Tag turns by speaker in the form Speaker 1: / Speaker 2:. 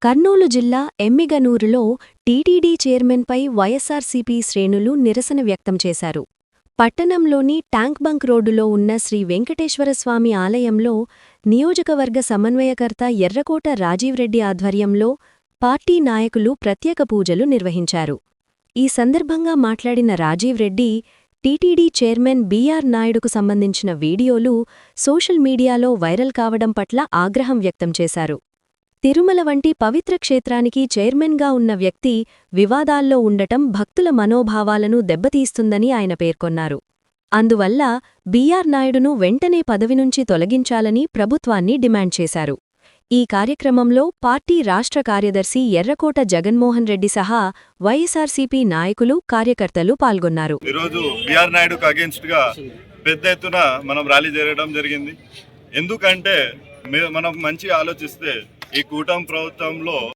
Speaker 1: కర్నూలు జిల్లా ఎమ్మిగనూరులో టీటీడీ చైర్మన్పై వైఎస్సార్సీపీ శ్రేణులు నిరసన వ్యక్తం చేశారు. పట్టణంలోని ట్యాంక్ బంక్ రోడ్డులో ఉన్న శ్రీ వెంకటేశ్వరస్వామి ఆలయంలో నియోజకవర్గ సమన్వయకర్త ఎర్రకోట రాజీవ్రెడ్డి ఆధ్వర్యంలో పార్టీ నాయకులు ప్రత్యేక పూజలు నిర్వహించారు. ఈ సందర్భంగా మాట్లాడిన రాజీవ్రెడ్డి, టీటీడీ చైర్మన్ బీఆర్ నాయుడుకు సంబంధించిన వీడియోలు సోషల్ మీడియాలో వైరల్ కావడం పట్ల ఆగ్రహం వ్యక్తం చేశారు. తిరుమల వంటి పవిత్ర క్షేత్రానికి చైర్మన్గా ఉన్న వ్యక్తి వివాదాల్లో ఉండటం భక్తుల మనోభావాలను దెబ్బతీస్తుందని ఆయన పేర్కొన్నారు. అందువల్ల బీఆర్ నాయుడును వెంటనే పదవి నుంచి తొలగించాలని ప్రభుత్వాన్ని డిమాండ్ చేశారు. ఈ కార్యక్రమంలో పార్టీ రాష్ట్ర కార్యదర్శి ఎర్రకోట జగన్మోహన్ రెడ్డి సహా వైఎస్సార్సీపీ నాయకులు, కార్యకర్తలు పాల్గొన్నారు.
Speaker 2: ఈరోజు బీఆర్ నాయుడుకు అగేన్స్ట్గా పెద్ద ఎత్తున మనం ర్యాలీ జరగడం జరిగింది. ఎందుకంటే మనం మంచిగా ఆలోచిస్తే ఈ కూటమి ప్రభుత్వంలో